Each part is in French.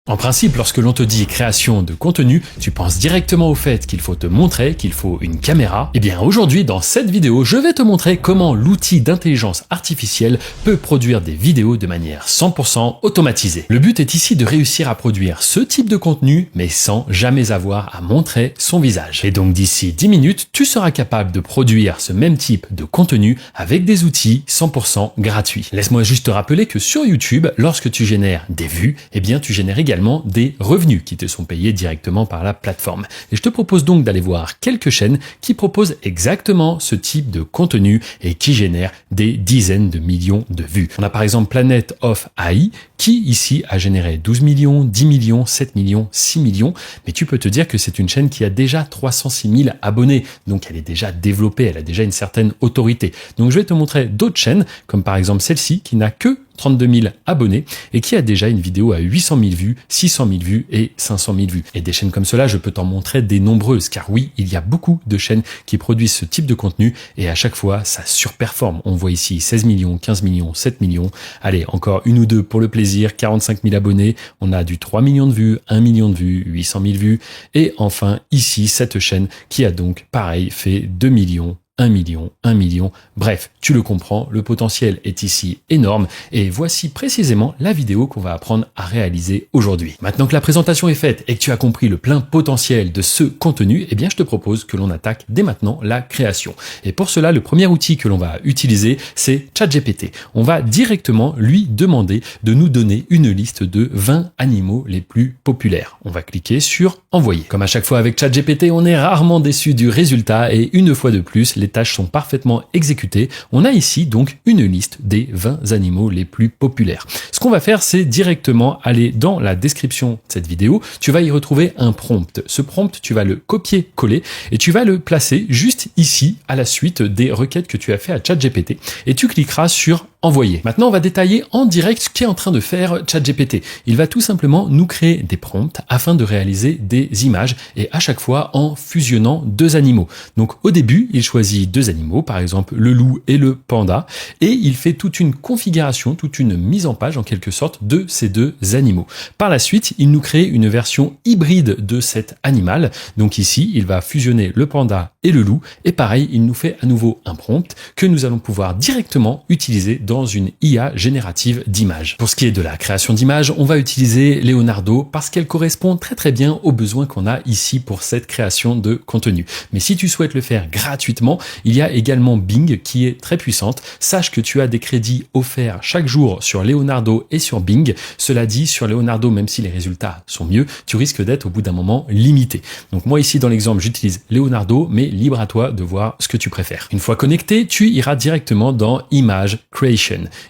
En principe, lorsque l'on te dit création de contenu, tu penses directement au fait qu'il faut te montrer, qu'il faut une caméra. Eh bien aujourd'hui, dans cette vidéo, je vais te montrer comment l'outil d'intelligence artificielle peut produire des vidéos de manière 100% automatisée. Le but est ici de réussir à produire ce type de contenu, mais sans jamais avoir à montrer son visage. Et donc d'ici 10 minutes, tu seras capable de produire ce même type de contenu avec des outils 100% gratuits. Laisse-moi juste te rappeler que sur YouTube, lorsque tu génères des vues, eh bien tu génères également des revenus qui te sont payés directement par la plateforme. Et je te propose donc d'aller voir quelques chaînes qui proposent exactement ce type de contenu et qui génèrent des dizaines de millions de vues. On a par exemple Planet of AI qui ici a généré 12 millions, 10 millions, 7 millions, 6 millions. Mais tu peux te dire que c'est une chaîne qui a déjà 306 000 abonnés. Donc elle est déjà développée, elle a déjà une certaine autorité. Donc je vais te montrer d'autres chaînes comme par exemple celle-ci qui n'a que 32 000 abonnés et qui a déjà une vidéo à 800 000 vues, 600 000 vues et 500 000 vues. Et des chaînes comme cela, je peux t'en montrer des nombreuses car oui, il y a beaucoup de chaînes qui produisent ce type de contenu et à chaque fois, ça surperforme. On voit ici 16 millions, 15 millions, 7 millions. Allez, encore une ou deux pour le plaisir, 45 000 abonnés. On a du 3 millions de vues, 1 million de vues, 800 000 vues. Et enfin, ici, cette chaîne qui a donc, pareil, fait 2 millions, 1 million, 1 million, bref, tu le comprends, le potentiel est ici énorme et voici précisément la vidéo qu'on va apprendre à réaliser aujourd'hui. Maintenant que la présentation est faite et que tu as compris le plein potentiel de ce contenu, eh bien je te propose que l'on attaque dès maintenant la création. Et pour cela, le premier outil que l'on va utiliser, c'est ChatGPT. On va directement lui demander de nous donner une liste de 20 animaux les plus populaires. On va cliquer sur envoyer. Comme à chaque fois avec ChatGPT, on est rarement déçu du résultat et une fois de plus, les tâches sont parfaitement exécutées. On a ici donc une liste des 20 animaux les plus populaires. Ce qu'on va faire, c'est directement aller dans la description de cette vidéo. Tu vas y retrouver un prompt. Ce prompt, tu vas le copier-coller et tu vas le placer juste ici à la suite des requêtes que tu as fait à ChatGPT et tu cliqueras sur envoyer. Maintenant, on va détailler en direct ce qu'est en train de faire ChatGPT. Il va tout simplement nous créer des prompts afin de réaliser des images et à chaque fois en fusionnant deux animaux. Donc au début, il choisit deux animaux, par exemple le loup et le panda, et il fait toute une configuration, toute une mise en page en quelque sorte de ces deux animaux. Par la suite, il nous crée une version hybride de cet animal. Donc ici, il va fusionner le panda et le loup et pareil, il nous fait à nouveau un prompt que nous allons pouvoir directement utiliser dans une IA générative d'images. Pour ce qui est de la création d'images, on va utiliser Leonardo parce qu'elle correspond très bien aux besoins qu'on a ici pour cette création de contenu. Mais si tu souhaites le faire gratuitement, il y a également Bing qui est très puissante. Sache que tu as des crédits offerts chaque jour sur Leonardo et sur Bing. Cela dit, sur Leonardo, même si les résultats sont mieux, tu risques d'être au bout d'un moment limité. Donc moi ici dans l'exemple, j'utilise Leonardo, mais libre à toi de voir ce que tu préfères. Une fois connecté, tu iras directement dans Image Creation.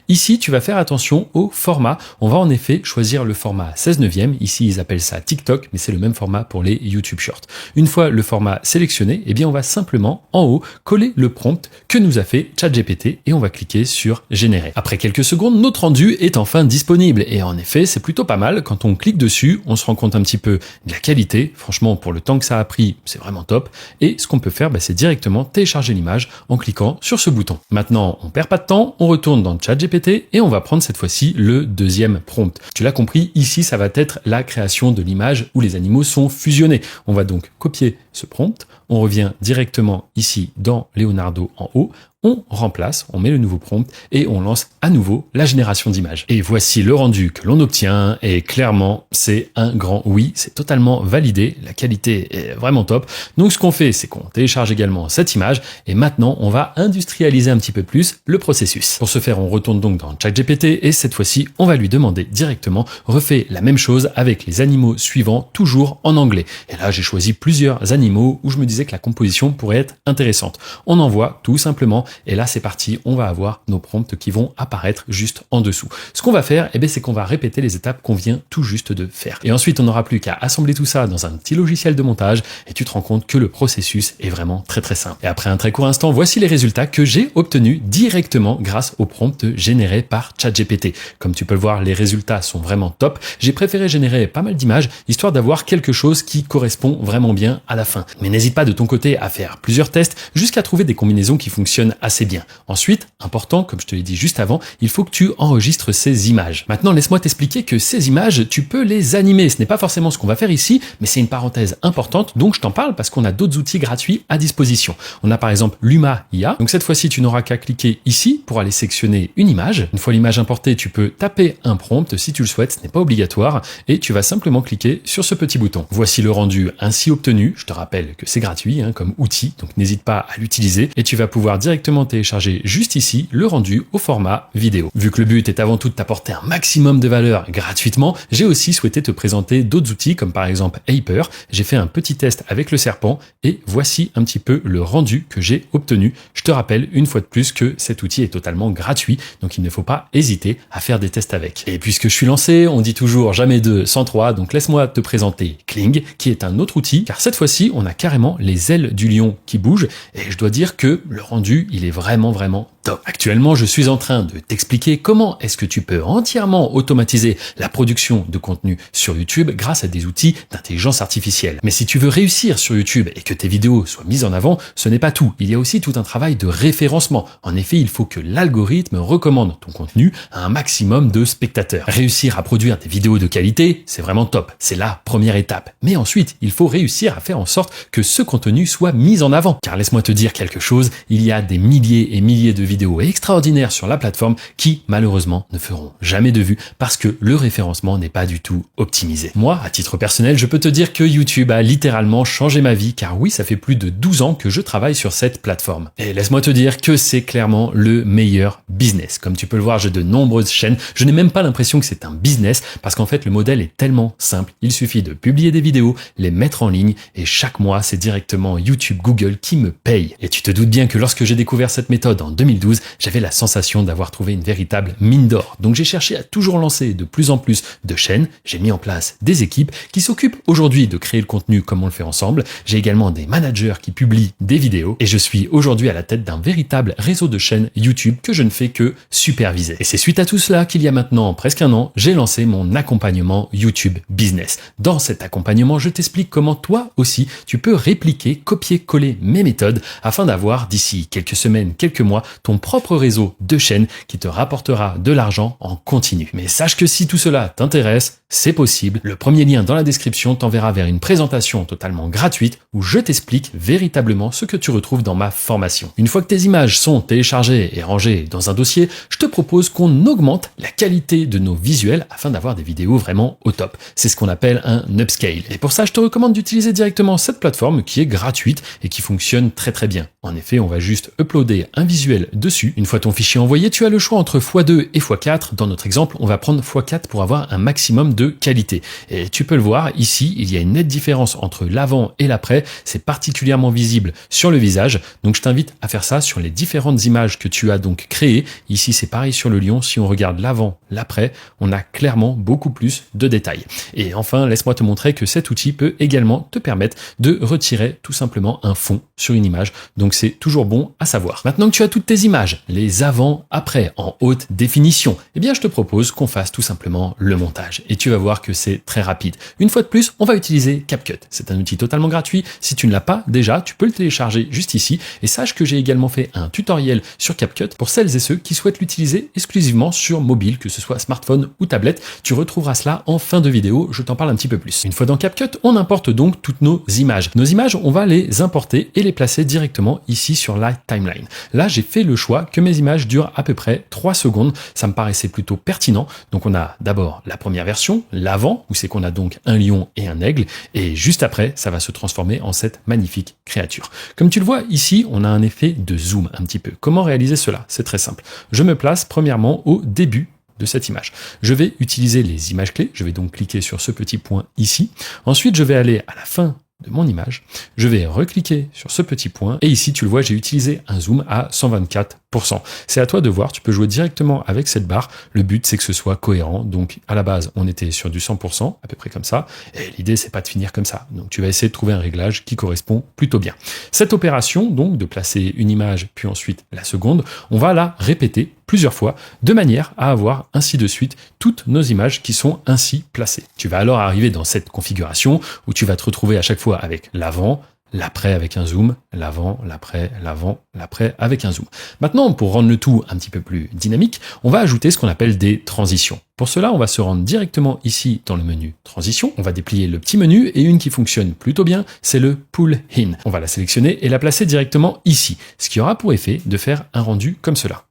Ici, tu vas faire attention au format. On va en effet choisir le format 16:9. Ici, ils appellent ça TikTok, mais c'est le même format pour les YouTube Shorts. Une fois le format sélectionné, eh bien, on va simplement en haut coller le prompt que nous a fait ChatGPT et on va cliquer sur générer. Après quelques secondes, notre rendu est enfin disponible et en effet, c'est plutôt pas mal. Quand on clique dessus, on se rend compte un petit peu de la qualité. Franchement, pour le temps que ça a pris, c'est vraiment top. Et ce qu'on peut faire, c'est directement télécharger l'image en cliquant sur ce bouton. Maintenant, on perd pas de temps, on retourne dans ChatGPT et on va prendre cette fois-ci le deuxième prompt. Tu l'as compris, ici ça va être la création de l'image où les animaux sont fusionnés. On va donc copier ce prompt, on revient directement ici dans Leonardo en haut, on remplace, on met le nouveau prompt et on lance à nouveau la génération d'images. Et voici le rendu que l'on obtient et clairement c'est un grand oui, c'est totalement validé, la qualité est vraiment top. Donc ce qu'on fait, c'est qu'on télécharge également cette image et maintenant on va industrialiser un petit peu plus le processus. Pour ce faire, on retourne donc dans ChatGPT et cette fois-ci, on va lui demander directement, refais la même chose avec les animaux suivants, toujours en anglais. Et là, j'ai choisi plusieurs animaux où je me disais que la composition pourrait être intéressante. On envoie tout simplement. Et là, c'est parti, on va avoir nos prompts qui vont apparaître juste en dessous. Ce qu'on va faire, c'est qu'on va répéter les étapes qu'on vient tout juste de faire. Et ensuite, on n'aura plus qu'à assembler tout ça dans un petit logiciel de montage et tu te rends compte que le processus est vraiment très simple. Et après un très court instant, voici les résultats que j'ai obtenus directement grâce au prompt généré par ChatGPT. Comme tu peux le voir, les résultats sont vraiment top. J'ai préféré générer pas mal d'images, histoire d'avoir quelque chose qui correspond vraiment bien à la fin. Mais n'hésite pas de ton côté à faire plusieurs tests jusqu'à trouver des combinaisons qui fonctionnent assez bien. Ensuite, important, comme je te l'ai dit juste avant, il faut que tu enregistres ces images. Maintenant, laisse-moi t'expliquer que ces images, tu peux les animer. Ce n'est pas forcément ce qu'on va faire ici, mais c'est une parenthèse importante, donc je t'en parle parce qu'on a d'autres outils gratuits à disposition. On a par exemple Luma IA. Donc cette fois-ci, tu n'auras qu'à cliquer ici pour aller sélectionner une image. Une fois l'image importée, tu peux taper un prompt si tu le souhaites, ce n'est pas obligatoire, et tu vas simplement cliquer sur ce petit bouton. Voici le rendu ainsi obtenu. Je te rappelle que c'est gratuit comme outil, donc n'hésite pas à l'utiliser, et tu vas pouvoir directement télécharger juste ici le rendu au format vidéo. Vu que le but est avant tout de t'apporter un maximum de valeur gratuitement, j'ai aussi souhaité te présenter d'autres outils comme par exemple Hyper. J'ai fait un petit test avec le serpent et voici un petit peu le rendu que j'ai obtenu. Je te rappelle une fois de plus que cet outil est totalement gratuit, donc il ne faut pas hésiter à faire des tests avec. Et puisque je suis lancé, on dit toujours jamais deux sans trois, donc laisse-moi te présenter Kling, qui est un autre outil, car cette fois-ci, on a carrément les ailes du lion qui bougent, et je dois dire que le rendu, il est vraiment top. Actuellement, je suis en train de t'expliquer comment est-ce que tu peux entièrement automatiser la production de contenu sur YouTube grâce à des outils d'intelligence artificielle. Mais si tu veux réussir sur YouTube et que tes vidéos soient mises en avant, ce n'est pas tout. Il y a aussi tout un travail de référencement. En effet, il faut que l'algorithme recommande ton contenu à un maximum de spectateurs. Réussir à produire des vidéos de qualité, c'est vraiment top. C'est la première étape. Mais ensuite, il faut réussir à faire en sorte que ce contenu soit mis en avant. Car laisse-moi te dire quelque chose, il y a des milliers et milliers de vidéos extraordinaires sur la plateforme qui, malheureusement, ne feront jamais de vues parce que le référencement n'est pas du tout optimisé. Moi, à titre personnel, je peux te dire que YouTube a littéralement changé ma vie car oui, ça fait plus de 12 ans que je travaille sur cette plateforme. Et laisse-moi te dire que c'est clairement le meilleur business. Comme tu peux le voir, j'ai de nombreuses chaînes. Je n'ai même pas l'impression que c'est un business parce qu'en fait, le modèle est tellement simple. Il suffit de publier des vidéos, les mettre en ligne et chaque mois, c'est directement YouTube, Google qui me paye. Et tu te doutes bien que lorsque j'ai découvert cette méthode en 2012, j'avais la sensation d'avoir trouvé une véritable mine d'or. Donc j'ai cherché à toujours lancer de plus en plus de chaînes. J'ai mis en place des équipes qui s'occupent aujourd'hui de créer le contenu comme on le fait ensemble. J'ai également des managers qui publient des vidéos et je suis aujourd'hui à la tête d'un véritable réseau de chaînes YouTube que je ne fais que superviser. Et c'est suite à tout cela qu'il y a maintenant presque un an, j'ai lancé mon accompagnement YouTube Business. Dans cet accompagnement, je t'explique comment toi aussi tu peux répliquer, copier-coller mes méthodes afin d'avoir d'ici quelques semaines, quelques mois, ton propre réseau de chaînes qui te rapportera de l'argent en continu. Mais sache que si tout cela t'intéresse, c'est possible. Le premier lien dans la description t'enverra vers une présentation totalement gratuite où je t'explique véritablement ce que tu retrouves dans ma formation. Une fois que tes images sont téléchargées et rangées dans un dossier, je te propose qu'on augmente la qualité de nos visuels afin d'avoir des vidéos vraiment au top. C'est ce qu'on appelle un upscale. Et pour ça, je te recommande d'utiliser directement cette plateforme qui est gratuite et qui fonctionne très bien. En effet, on va juste uploader un visuel dessus. Une fois ton fichier envoyé, tu as le choix entre x2 et x4. Dans notre exemple, on va prendre x4 pour avoir un maximum de qualité. Et tu peux le voir, ici, il y a une nette différence entre l'avant et l'après. C'est particulièrement visible sur le visage. Donc, je t'invite à faire ça sur les différentes images que tu as donc créées. Ici, c'est pareil sur le lion. Si on regarde l'avant, l'après, on a clairement beaucoup plus de détails. Et enfin, laisse-moi te montrer que cet outil peut également te permettre de retirer tout simplement un fond sur une image. Donc, c'est toujours bon à savoir. Maintenant que tu as toutes tes images, les avant, après, en haute définition, eh bien, je te propose qu'on fasse tout simplement le montage. Et tu vas voir que c'est très rapide. Une fois de plus, on va utiliser CapCut. C'est un outil totalement gratuit. Si tu ne l'as pas déjà, tu peux le télécharger juste ici. Et sache que j'ai également fait un tutoriel sur CapCut pour celles et ceux qui souhaitent l'utiliser exclusivement sur mobile, que ce soit smartphone ou tablette. Tu retrouveras cela en fin de vidéo. Je t'en parle un petit peu plus. Une fois dans CapCut, on importe donc toutes nos images. Nos images, on va les importer et les placer directement ici sur la timeline. Là, j'ai fait le choix que mes images durent à peu près 3 secondes. Ça me paraissait plutôt pertinent. Donc, on a d'abord la première version, l'avant, où c'est qu'on a donc un lion et un aigle. Et juste après, ça va se transformer en cette magnifique créature. Comme tu le vois ici, on a un effet de zoom un petit peu. Comment réaliser cela? C'est très simple. Je me place premièrement au début de cette image. Je vais utiliser les images clés. Je vais donc cliquer sur ce petit point ici. Ensuite, je vais aller à la fin de mon image. Je vais recliquer sur ce petit point et ici, tu le vois, j'ai utilisé un zoom à 124%. C'est à toi de voir, tu peux jouer directement avec cette barre. Le but, c'est que ce soit cohérent. Donc, à la base, on était sur du 100%, à peu près comme ça. Et l'idée, c'est pas de finir comme ça. Donc, tu vas essayer de trouver un réglage qui correspond plutôt bien. Cette opération, donc, de placer une image, puis ensuite la seconde, on va la répéter plusieurs fois, de manière à avoir ainsi de suite toutes nos images qui sont ainsi placées. Tu vas alors arriver dans cette configuration où tu vas te retrouver à chaque fois avec l'avant, l'après avec un zoom, l'avant, l'après avec un zoom. Maintenant, pour rendre le tout un petit peu plus dynamique, on va ajouter ce qu'on appelle des transitions. Pour cela, on va se rendre directement ici dans le menu Transition. On va déplier le petit menu et une qui fonctionne plutôt bien, c'est le Pull In. On va la sélectionner et la placer directement ici, ce qui aura pour effet de faire un rendu comme cela.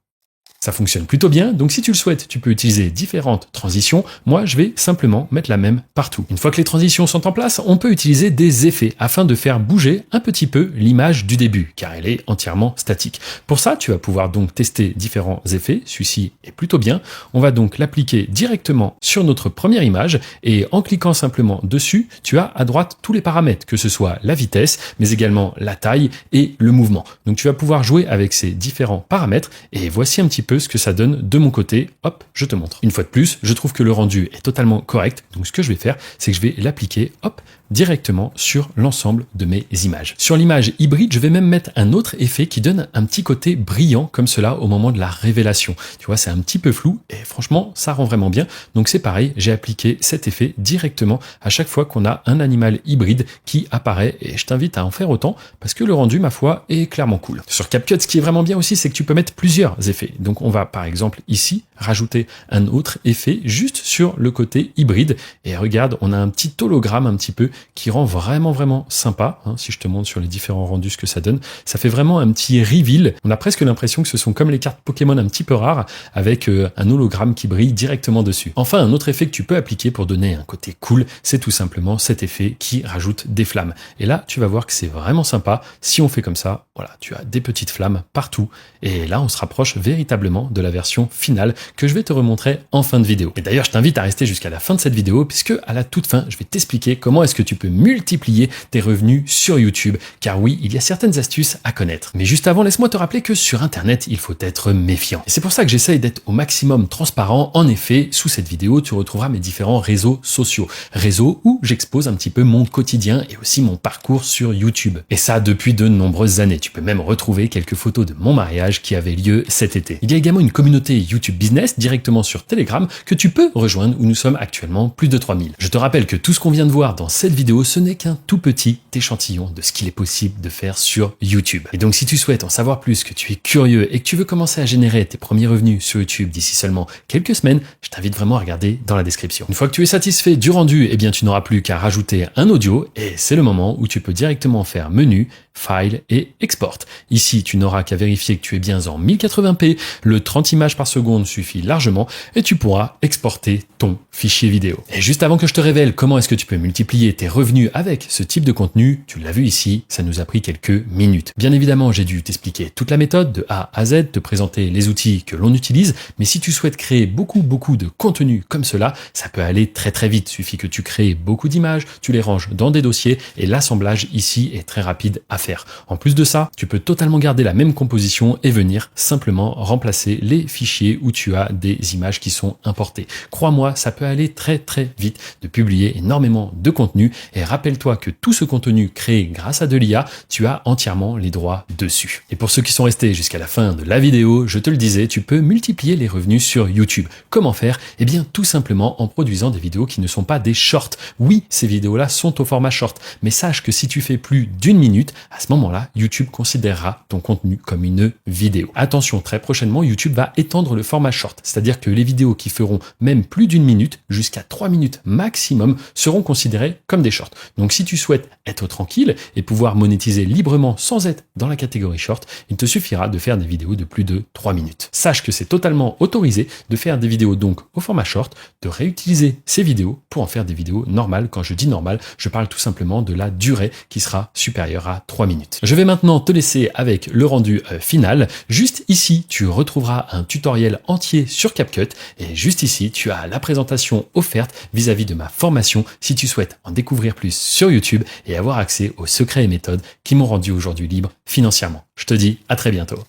Ça fonctionne plutôt bien, donc si tu le souhaites, tu peux utiliser différentes transitions. Moi, je vais simplement mettre la même partout. Une fois que les transitions sont en place, on peut utiliser des effets afin de faire bouger un petit peu l'image du début, car elle est entièrement statique. Pour ça, tu vas pouvoir donc tester différents effets. Celui-ci est plutôt bien. On va donc l'appliquer directement sur notre première image et en cliquant simplement dessus, tu as à droite tous les paramètres, que ce soit la vitesse, mais également la taille et le mouvement. Donc tu vas pouvoir jouer avec ces différents paramètres et voici un petit peu ce que ça donne de mon côté. Hop, je te montre. Une fois de plus, je trouve que le rendu est totalement correct. Donc ce que je vais faire, c'est que je vais l'appliquer, hop, directement sur l'ensemble de mes images. Sur l'image hybride, je vais même mettre un autre effet qui donne un petit côté brillant comme cela au moment de la révélation. Tu vois, c'est un petit peu flou et franchement, ça rend vraiment bien. Donc c'est pareil, j'ai appliqué cet effet directement à chaque fois qu'on a un animal hybride qui apparaît et je t'invite à en faire autant parce que le rendu, ma foi, est clairement cool. Sur CapCut, ce qui est vraiment bien aussi, c'est que tu peux mettre plusieurs effets. Donc on va par exemple ici rajouter un autre effet juste sur le côté hybride et regarde, on a un petit hologramme un petit peu qui rend vraiment sympa. Si je te montre sur les différents rendus ce que ça donne, ça fait vraiment un petit reveal. On a presque l'impression que ce sont comme les cartes Pokémon un petit peu rares avec un hologramme qui brille directement dessus. Enfin, un autre effet que tu peux appliquer pour donner un côté cool, c'est tout simplement cet effet qui rajoute des flammes. Et là, tu vas voir que c'est vraiment sympa. Si on fait comme ça, voilà, tu as des petites flammes partout. Et là, on se rapproche véritablement de la version finale que je vais te remontrer en fin de vidéo. Et d'ailleurs, je t'invite à rester jusqu'à la fin de cette vidéo puisque à la toute fin, je vais t'expliquer comment est-ce que tu peux multiplier tes revenus sur YouTube. Car oui, il y a certaines astuces à connaître. Mais juste avant, laisse-moi te rappeler que sur Internet, il faut être méfiant. Et c'est pour ça que j'essaye d'être au maximum transparent. En effet, sous cette vidéo, tu retrouveras mes différents réseaux sociaux. Réseaux où j'expose un petit peu mon quotidien et aussi mon parcours sur YouTube. Et ça depuis de nombreuses années. Tu peux même retrouver quelques photos de mon mariage qui avait lieu cet été. Il y a également une communauté YouTube Business directement sur Telegram que tu peux rejoindre où nous sommes actuellement plus de 3000. Je te rappelle que tout ce qu'on vient de voir dans cette vidéo, ce n'est qu'un tout petit échantillon de ce qu'il est possible de faire sur YouTube. Et donc si tu souhaites en savoir plus, que tu es curieux et que tu veux commencer à générer tes premiers revenus sur YouTube d'ici seulement quelques semaines, je t'invite vraiment à regarder dans la description. Une fois que tu es satisfait du rendu, eh bien tu n'auras plus qu'à rajouter un audio et c'est le moment où tu peux directement faire menu, file et export. Ici, tu n'auras qu'à vérifier que tu es bien en 1080p, le 30 images par seconde suffit largement et tu pourras exporter ton fichier vidéo. Et juste avant que je te révèle comment est-ce que tu peux multiplier tes revenus avec ce type de contenu, tu l'as vu ici, ça nous a pris quelques minutes. Bien évidemment, j'ai dû t'expliquer toute la méthode de A à Z, te présenter les outils que l'on utilise, mais si tu souhaites créer beaucoup de contenu comme cela, ça peut aller très vite. Il suffit que tu crées beaucoup d'images, tu les ranges dans des dossiers et l'assemblage ici est très rapide à faire. En plus de ça, tu peux totalement garder la même composition et venir simplement remplacer les fichiers où tu as des images qui sont importées. Crois-moi, ça peut aller très vite de publier énormément de contenu et rappelle-toi que tout ce contenu créé grâce à de l'IA, tu as entièrement les droits dessus. Et pour ceux qui sont restés jusqu'à la fin de la vidéo, je te le disais, tu peux multiplier les revenus sur YouTube. Comment faire? Eh bien, tout simplement en produisant des vidéos qui ne sont pas des shorts. Oui, ces vidéos-là sont au format short, mais sache que si tu fais plus d'1 minute, à ce moment-là, YouTube considérera ton contenu comme une vidéo. Attention, très prochainement, YouTube va étendre le format short, c'est-à-dire que les vidéos qui feront même plus d'1 minute, jusqu'à 3 minutes maximum, seront considérées comme des shorts. Donc si tu souhaites être tranquille et pouvoir monétiser librement sans être dans la catégorie short, il te suffira de faire des vidéos de plus de 3 minutes. Sache que c'est totalement autorisé de faire des vidéos donc au format short, de réutiliser ces vidéos pour en faire des vidéos normales. Quand je dis normales, je parle tout simplement de la durée qui sera supérieure à 3 minutes. Je vais maintenant te laisser avec le rendu final. Juste ici, tu retrouveras un tutoriel entier sur CapCut et juste ici, tu as la présentation offerte vis-à-vis de ma formation si tu souhaites en découvrir plus sur YouTube et avoir accès aux secrets et méthodes qui m'ont rendu aujourd'hui libre financièrement. Je te dis à très bientôt.